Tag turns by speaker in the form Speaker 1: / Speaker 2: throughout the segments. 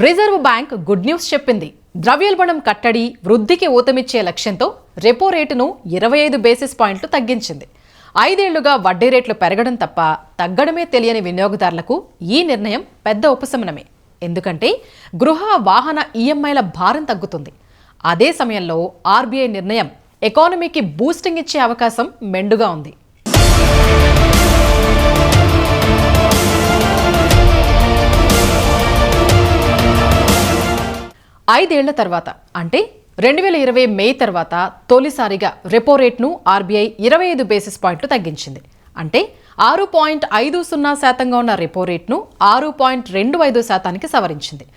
Speaker 1: Reserve bank good news చెప్పింది. ద్రవ్యోల్బణం కట్టడి, వృద్ధికి ఊతమిచ్చే లక్ష్యంతో రెపో రేటును 25 బేసిస్ పాయింట్లు తగ్గించింది. 5 ఏళ్లుగా వడ్డీ రేట్లు పెరగడం తప్ప తగ్గడమే తెలియని వినియోగదారులకు ఈ నిర్ణయం పెద్ద ఉపశమనమే. ఎందుకంటే గృహ, వాహన ఈఎంఐల భారం తగ్గుతుంది. అదే సమయంలో ఆర్బీఐ నిర్ణయం ఎకానమీకి బూస్టింగ్ ఇచ్చే అవకాశం మెండుగా ఉంది. 5 ఏళ్ల తర్వాత అంటే 2020 మే తర్వాత తొలిసారిగా రెపో రేట్ను ఆర్బీఐ 25 బేసిస్ పాయింట్లు తగ్గించింది. అంటే 6.50% ఉన్న రెపో రేట్ను 6.25% సవరించింది.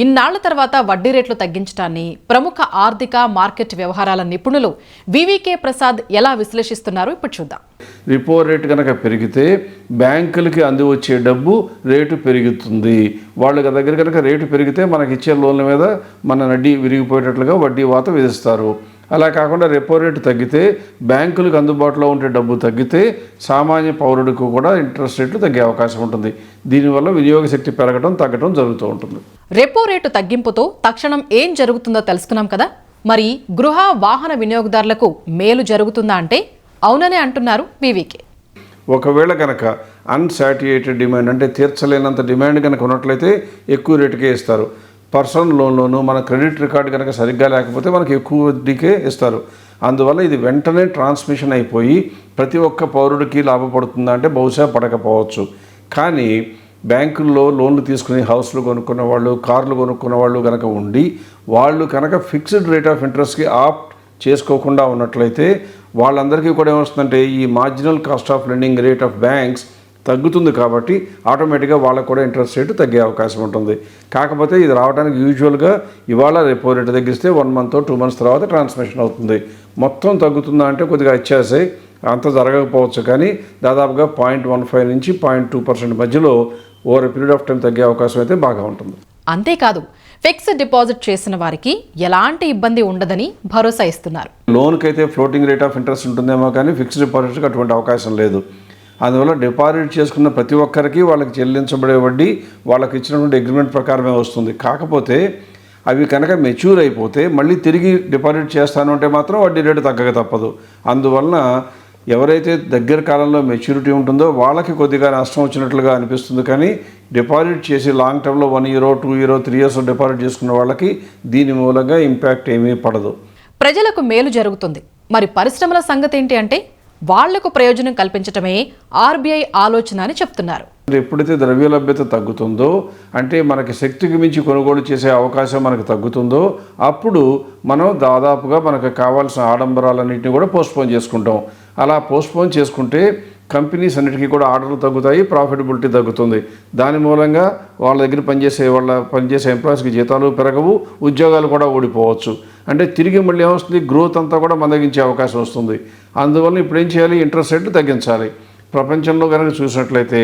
Speaker 1: ఇన్నాళ్ల తర్వాత వడ్డీ రేట్లు తగ్గించడాన్ని ప్రముఖ ఆర్థిక మార్కెట్ వ్యవహారాల నిపుణులు వివికే ప్రసాద్ ఎలా విశ్లేషిస్తున్నారో ఇప్పుడు చూద్దాం.
Speaker 2: రిపో రేటు కనుక పెరిగితే బ్యాంకులకి అంది వచ్చే డబ్బు రేటు పెరుగుతుంది. వాళ్ళ దగ్గర కనుక రేటు పెరిగితే మనకి ఇచ్చే లోన్ల మీద మన వడ్డీ విరిగిపోయేటట్లుగా వడ్డీ వాత విధిస్తారు. అలా కాకుండా రెపో రేటు తగ్గితే బ్యాంకులకు అందుబాటులో ఉండే డబ్బు తగ్గితే సామాన్య పౌరుడికి కూడా ఇంట్రెస్ట్ రేట్లు తగ్గే అవకాశం ఉంటుంది. దీనివల్ల వినియోగ శక్తి పెరగడం తగ్గడం జరుగుతూ ఉంటుంది.
Speaker 1: రెపో రేటు తగ్గింపుతో తక్షణం ఏం జరుగుతుందో తెలుసుకున్నాం కదా. మరి గృహ, వాహన వినియోగదారులకు మేలు జరుగుతుందా అంటే అవుననే అంటున్నారు వివికే.
Speaker 2: ఒకవేళ కనుక అన్సాటియేటెడ్ డిమాండ్ అంటే తీర్చలేనంత డిమాండ్ కనుక ఉన్నట్లయితే ఎక్కువ రేటుకే ఇస్తారు. పర్సనల్ లోన్లోనూ మన క్రెడిట్ రికార్డు కనుక సరిగ్గా లేకపోతే మనకి ఎక్కువ వడ్డీకే ఇస్తారు. అందువల్ల ఇది వెంటనే ట్రాన్స్మిషన్ అయిపోయి ప్రతి ఒక్క పౌరుడికి లాభపడుతుందా అంటే బహుశా పడకపోవచ్చు. కానీ బ్యాంకుల్లో లోన్లు తీసుకుని హౌస్లు కొనుక్కున్న వాళ్ళు, కార్లు కొనుక్కున్న వాళ్ళు కనుక ఉండి వాళ్ళు కనుక ఫిక్స్డ్ రేట్ ఆఫ్ ఇంట్రెస్ట్కి ఆప్ట్ చేసుకోకుండా ఉన్నట్లయితే వాళ్ళందరికీ కూడా ఏమొస్తుందంటే ఈ marginal cost of lending rate of banks తగ్గుతుంది. కాబట్టి ఆటోమేటిక్గా వాళ్ళకు కూడా ఇంట్రెస్ట్ రేటు తగ్గే అవకాశం ఉంటుంది. కాకపోతే ఇది రావడానికి యూజువల్గా ఇవాళ రెపో రేటు తగ్గిస్తే 1 మంత్ 2 మంత్స్ తర్వాత ట్రాన్స్మిషన్ అవుతుంది. మొత్తం తగ్గుతుందా అంటే కొద్దిగా వచ్చేసే అంత జరగకపోవచ్చు. కానీ దాదాపుగా 0.15 నుంచి 0.2% మధ్యలో ఓవర్ పీరియడ్ ఆఫ్ టైం తగ్గే అవకాశం అయితే బాగా ఉంటుంది.
Speaker 1: అంతేకాదు ఫిక్స్డ్ డిపాజిట్ చేసిన వారికి ఎలాంటి ఇబ్బంది ఉండదని భరోసా ఇస్తున్నారు.
Speaker 2: లోన్కి అయితే ఫ్లోటింగ్ రేట్ ఆఫ్ ఇంట్రెస్ట్ ఉంటుందేమో కానీ ఫిక్స్డ్ డిపాజిట్కి అటువంటి అవకాశం లేదు. అందువల్ల డిపాజిట్ చేసుకున్న ప్రతి ఒక్కరికి వాళ్ళకి చెల్లించబడే వడ్డీ వాళ్ళకి ఇచ్చినటువంటి అగ్రిమెంట్ ప్రకారమే వస్తుంది. కాకపోతే అవి కనుక మెచ్యూర్ అయిపోతే మళ్ళీ తిరిగి డిపాజిట్ చేస్తాను అంటే మాత్రం వడ్డీ రేటు తగ్గక తప్పదు. అందువలన ఎవరైతే దగ్గర కాలంలో మెచ్యూరిటీ ఉంటుందో వాళ్ళకి కొద్దిగా నష్టం వచ్చినట్లుగా అనిపిస్తుంది. కానీ డిపాజిట్ చేసి లాంగ్ టర్మ్లో 1 year 2 year 3 years డిపాజిట్ చేసుకున్న వాళ్ళకి దీని మూలంగా ఇంపాక్ట్ ఏమీ పడదు.
Speaker 1: ప్రజలకు మేలు జరుగుతుంది. మరి పరిశ్రమల సంగతి ఏంటి అంటే వాళ్లకు ప్రయోజనం కల్పించటమే ఆర్బీఐ ఆలోచన అని చెప్తున్నారు.
Speaker 2: ఎప్పుడైతే ద్రవ్య లభ్యత తగ్గుతుందో అంటే మనకి శక్తికి మించి కొనుగోలు చేసే అవకాశం మనకు తగ్గుతుందో అప్పుడు మనం దాదాపుగా మనకు కావాల్సిన ఆడంబరాలన్నింటినీ కూడా పోస్ట్పోన్ చేసుకుంటాం. అలా పోస్ట్పోన్ చేసుకుంటే కంపెనీస్ అన్నిటికీ కూడా ఆర్డర్లు తగ్గుతాయి, ప్రాఫిటబిలిటీ తగ్గుతుంది. దాని మూలంగా వాళ్ళ దగ్గర పనిచేసే ఎంప్లాయీస్కి జీతాలు పెరగవు, ఉద్యోగాలు కూడా ఓడిపోవచ్చు. అంటే తిరిగి మళ్ళీ ఏమొస్తుంది, గ్రోత్ అంతా కూడా మందగించే అవకాశం వస్తుంది. అందువల్ల ఇప్పుడు ఏం చేయాలి, ఇంట్రెస్ట్ రేట్లు తగ్గించాలి. ప్రపంచంలో కనుక చూసినట్లయితే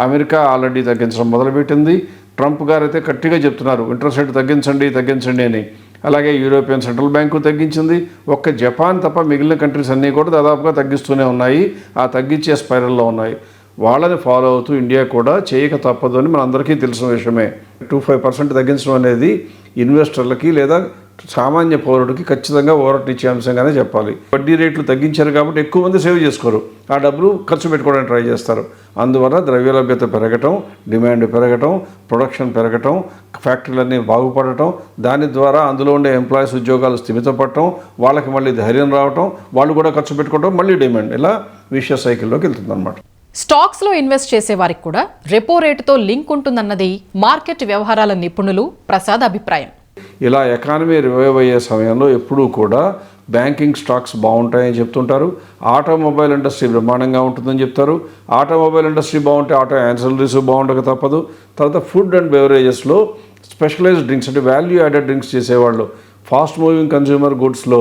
Speaker 2: అమెరికా ఆల్రెడీ తగ్గించడం మొదలుపెట్టింది. ట్రంప్ గారు అయితే గట్టిగా చెప్తున్నారు ఇంట్రెస్ట్ రేట్ తగ్గించండి అని. అలాగే యూరోపియన్ సెంట్రల్ బ్యాంకు తగ్గించింది. ఒక్క జపాన్ తప్ప మిగిలిన కంట్రీస్ అన్నీ కూడా దాదాపుగా తగ్గిస్తూనే ఉన్నాయి. ఆ తగ్గించే స్పైరల్లో ఉన్నాయి. వాళ్ళని ఫాలో అవుతూ ఇండియా కూడా చేయక తప్పదు అని మనందరికీ తెలిసిన విషయమే. 2-5% తగ్గించడం అనేది ఇన్వెస్టర్లకి లేదా సామాన్య పౌరుడికి ఖచ్చితంగా ఊరటనిచ్చే అంశంగానే చెప్పాలి. వడ్డీ రేట్లు తగ్గించారు కాబట్టి ఎక్కువ మంది సేవ్ చేసుకోరు, ఆ డబ్బులు ఖర్చు పెట్టుకోవడానికి ట్రై చేస్తారు. అందువల్ల ద్రవ్య లభ్యత పెరగటం, డిమాండ్ పెరగటం, ప్రొడక్షన్ పెరగటం, ఫ్యాక్టరీలన్నీ బాగుపడటం, దాని ద్వారా అందులో ఉండే ఎంప్లాయీస్ ఉద్యోగాలు స్థిమితపడటం, వాళ్ళకి మళ్ళీ ధైర్యం రావటం, వాళ్ళు కూడా ఖర్చు పెట్టుకోవటం, మళ్ళీ డిమాండ్, ఇలా విషయ సైకిల్లోకి వెళ్తుంది అనమాట.
Speaker 1: స్టాక్స్లో ఇన్వెస్ట్ చేసే వారికి కూడా రెపో రేటుతో లింక్ ఉంటుందన్నది మార్కెట్ వ్యవహారాల నిపుణులు ప్రసాద్ అభిప్రాయం.
Speaker 2: ఇలా ఎకానమీ రివైవ్ అయ్యే సమయంలో ఎప్పుడూ కూడా బ్యాంకింగ్ స్టాక్స్ బాగుంటాయని చెప్తుంటారు. ఆటోమొబైల్ ఇండస్ట్రీ బ్రహ్మాండంగా ఉంటుందని చెప్తారు. ఆటోమొబైల్ ఇండస్ట్రీ బాగుంటే ఆటో యాన్సిలరీస్ బాగుండక తప్పదు. తర్వాత ఫుడ్ అండ్ బెవరేజెస్లో స్పెషలైజ్డ్ డ్రింక్స్ అంటే వాల్యూ యాడెడ్ డ్రింక్స్ చేసేవాళ్ళు, ఫాస్ట్ మూవింగ్ కన్జ్యూమర్ గుడ్స్లో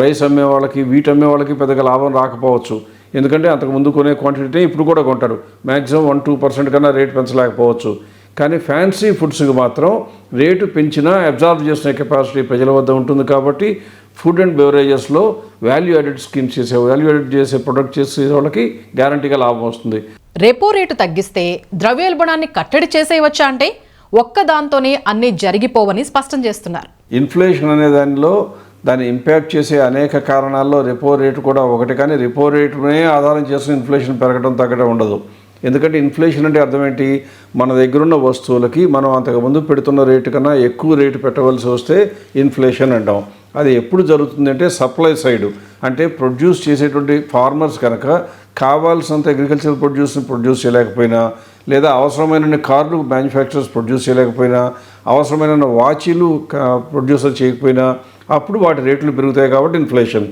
Speaker 2: రైస్ అమ్మే వాళ్ళకి, వీట్ అమ్మే వాళ్ళకి పెద్దగా లాభం రాకపోవచ్చు. ఎందుకంటే అంతకుముందు కొనే క్వాంటిటీ ఇప్పుడు కూడా కొంటారు. మ్యాక్సిమం 1-2% కన్నా రేట్ పెంచలేకపోవచ్చు. కానీ ఫ్యాన్సీ ఫుడ్స్కి మాత్రం రేటు పెంచినా అబ్జార్బ్ చేసిన కెపాసిటీ ప్రజల వద్ద ఉంటుంది. కాబట్టి ఫుడ్ అండ్ బెవరేజెస్లో వాల్యూ యాడెడ్ చేసే ప్రొడక్ట్ చేసే వాళ్ళకి గ్యారంటీగా లాభం వస్తుంది.
Speaker 1: రెపో రేటు తగ్గిస్తే ద్రవ్యోల్బణాన్ని కట్టడి చేసేయవచ్చా అంటే ఒక్కదాంతోనే అన్నీ జరిగిపోవని స్పష్టం చేస్తున్నారు.
Speaker 2: ఇన్ఫ్లేషన్ అనే దాన్ని ఇంపాక్ట్ చేసే అనేక కారణాల్లో రెపో రేటు కూడా ఒకటి. కానీ రెపో రేటునే ఆధారం చేసుకుని ఇన్ఫ్లేషన్ పెరగడం తగ్గడం ఉండదు. ఎందుకంటే ఇన్ఫ్లేషన్ అంటే అర్థం ఏంటి? మన దగ్గరున్న వస్తువులకి మనం అంతకుముందు పెడుతున్న రేటు కన్నా ఎక్కువ రేటు పెట్టవలసి వస్తే ఇన్ఫ్లేషన్ అంటాం. అది ఎప్పుడు జరుగుతుంది అంటే సప్లై సైడు, అంటే ప్రొడ్యూస్ చేసేటువంటి ఫార్మర్స్ కనుక కావాల్సినంత అగ్రికల్చరల్ ప్రొడ్యూస్ని ప్రొడ్యూస్ చేయలేకపోయినా, లేదా అవసరమైన కార్లు మ్యానుఫ్యాక్చరర్స్ ప్రొడ్యూస్ చేయలేకపోయినా, అవసరమైన వాచీలు ప్రొడ్యూసర్ చేయకపోయినా అప్పుడు వాటి రేట్లు పెరుగుతాయి కాబట్టి ఇన్ఫ్లేషన్.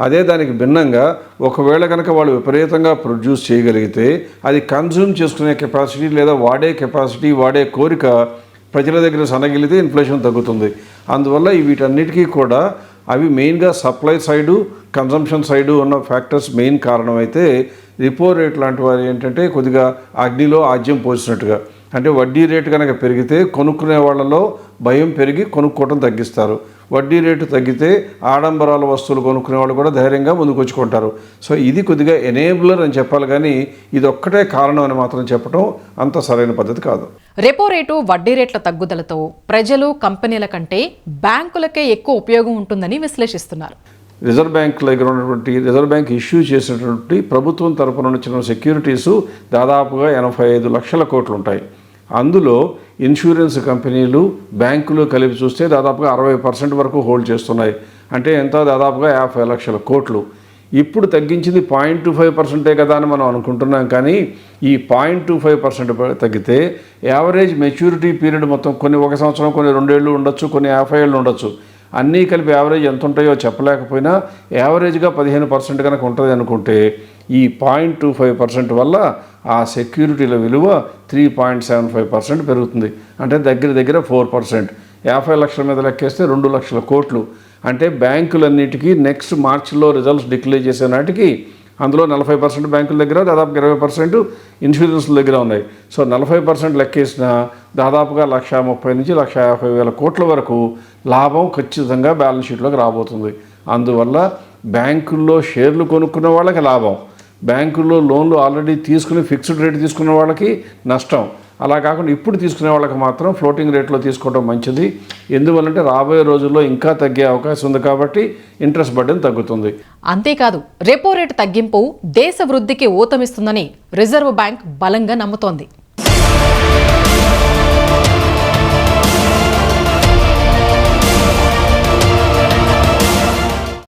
Speaker 2: అదే దానికి భిన్నంగా ఒకవేళ కనుక వాళ్ళు విపరీతంగా ప్రొడ్యూస్ చేయగలిగితే అది కన్జ్యూమ్ చేసుకునే కెపాసిటీ లేదా వాడే కెపాసిటీ, వాడే కోరిక ప్రజల దగ్గర సన్నగిలితే ఇన్ఫ్లేషన్ తగ్గుతుంది. అందువల్ల వీటన్నిటికీ కూడా అవి మెయిన్గా సప్లై సైడు, కన్జంప్షన్ సైడు ఉన్న ఫ్యాక్టర్స్ మెయిన్ కారణమైతే రిపో రేట్ లాంటి వారు ఏంటంటే కొద్దిగా అగ్నిలో ఆజ్యం పోసినట్టుగా. అంటే వడ్డీ రేటు కనుక పెరిగితే కొనుక్కునే వాళ్ళలో భయం పెరిగి కొనుక్కోవడం తగ్గిస్తారు. వడ్డీ రేటు తగ్గితే ఆడంబరాల వస్తువులు కొనుక్కునే వాళ్ళు కూడా ధైర్యంగా ముందుకు వచ్చుకుంటారు. సో ఇది కొద్దిగా ఎనేబులర్ అని చెప్పాలి, కానీ ఇది ఒక్కటే కారణం అని మాత్రం చెప్పడం అంత సరైన పద్ధతి కాదు.
Speaker 1: రెపో రేటు, వడ్డీ రేట్ల తగ్గుదలతో ప్రజలు, కంపెనీల కంటే బ్యాంకులకే ఎక్కువ ఉపయోగం ఉంటుందని విశ్లేషిస్తున్నారు.
Speaker 2: రిజర్వ్ బ్యాంక్ దగ్గర ఉన్నటువంటి రిజర్వ్ బ్యాంక్ ఇష్యూ చేసినటువంటి ప్రభుత్వం తరపున వచ్చిన సెక్యూరిటీసు దాదాపుగా 85 లక్షల కోట్లు ఉంటాయి. అందులో ఇన్సూరెన్స్ కంపెనీలు, బ్యాంకులు కలిపి చూస్తే దాదాపుగా 60% వరకు హోల్డ్ చేస్తున్నాయి. అంటే ఎంత? దాదాపుగా 50 లక్షల కోట్లు. ఇప్పుడు తగ్గించింది 0.25% కదా అని మనం అనుకుంటున్నాం. కానీ ఈ 0.25% తగ్గితే యావరేజ్ మెచ్యూరిటీ పీరియడ్ మొత్తం కొన్ని 1 సంవత్సరం, కొన్ని 2 ఏళ్ళు ఉండొచ్చు, కొన్ని 50 ఏళ్ళు ఉండొచ్చు. అన్నీ కలిపి యావరేజ్ ఎంత ఉంటాయో చెప్పలేకపోయినా యావరేజ్గా 15% కనుక ఉంటుంది అనుకుంటే ఈ 0.25% వల్ల ఆ సెక్యూరిటీల విలువ 3.75% పెరుగుతుంది. అంటే దగ్గర 4%. 50 లక్షల మీద లెక్కేస్తే 2 లక్షల కోట్లు. అంటే బ్యాంకులన్నిటికీ నెక్స్ట్ మార్చిలో రిజల్ట్స్ డిక్లేర్ చేసే నాటికి అందులో 40% బ్యాంకుల దగ్గర, దాదాపు 20% ఇన్సూరెన్స్ల దగ్గర ఉన్నాయి. సో 40% లెక్కేసిన దాదాపుగా 130,000 నుంచి 150,000 కోట్ల వరకు లాభం ఖచ్చితంగా బ్యాలెన్స్ షీట్లోకి రాబోతుంది. అందువల్ల బ్యాంకుల్లో షేర్లు కొనుక్కున్న వాళ్ళకి లాభం, బ్యాంకుల్లో లోన్లు ఆల్రెడీ తీసుకుని ఫిక్స్డ్ రేట్ తీసుకున్న వాళ్ళకి నష్టం. అలా కాకుండా ఇప్పుడు తీసుకునే వాళ్ళకి మాత్రం ఫ్లోటింగ్ రేట్లో తీసుకోవడం మంచిది. ఎందువల్లంటే రాబోయే రోజుల్లో ఇంకా తగ్గే అవకాశం ఉంది కాబట్టి ఇంట్రెస్ట్ బర్డెన్ తగ్గుతుంది.
Speaker 1: అంతేకాదు, రెపో రేటు తగ్గింపు దేశ వృద్ధికి ఊతమిస్తుందని రిజర్వ్ బ్యాంక్ బలంగా నమ్ముతోంది.